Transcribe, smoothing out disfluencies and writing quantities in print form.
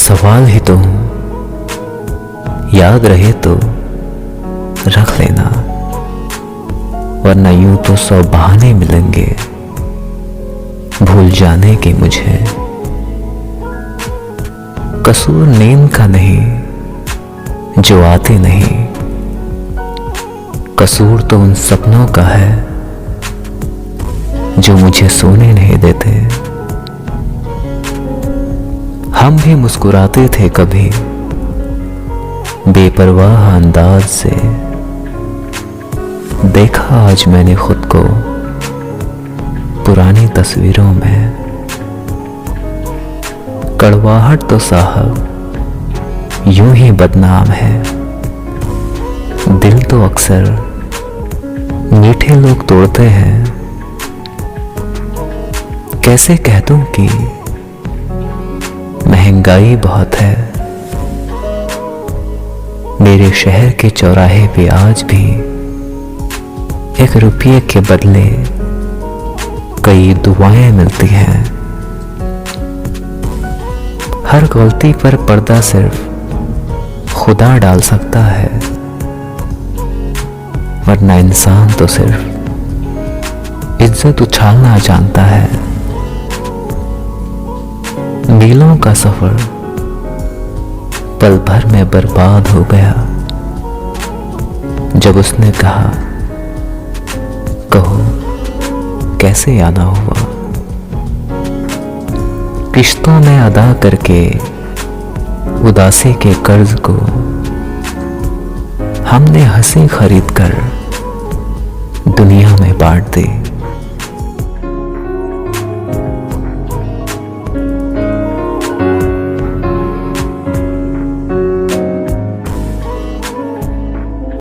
सवाल ही तो हूं, याद रहे तो रख लेना, वरना यूं तो 100 बहाने मिलेंगे भूल जाने के मुझे। कसूर नींद का नहीं जो आते नहीं, कसूर तो उन सपनों का है जो मुझे सोने नहीं देते। हम भी मुस्कुराते थे कभी बेपरवाह अंदाज से, देखा आज मैंने खुद को पुरानी तस्वीरों में। कड़वाहट तो साहब यूं ही बदनाम है, दिल तो अक्सर मीठे लोग तोड़ते हैं। कैसे कह दूं कि महंगाई बहुत है, मेरे शहर के चौराहे पे आज भी 1 रुपये के बदले कई दुआएं मिलती हैं। हर गलती पर पर्दा सिर्फ खुदा डाल सकता है, वरना इंसान तो सिर्फ इज्जत उछालना जानता है। मीलों का सफर पल भर में बर्बाद हो गया जब उसने कहा, कहो कैसे आना हुआ। किश्तों में अदा करके उदासी के कर्ज को हमने हंसी खरीद कर दुनिया में बांट दी।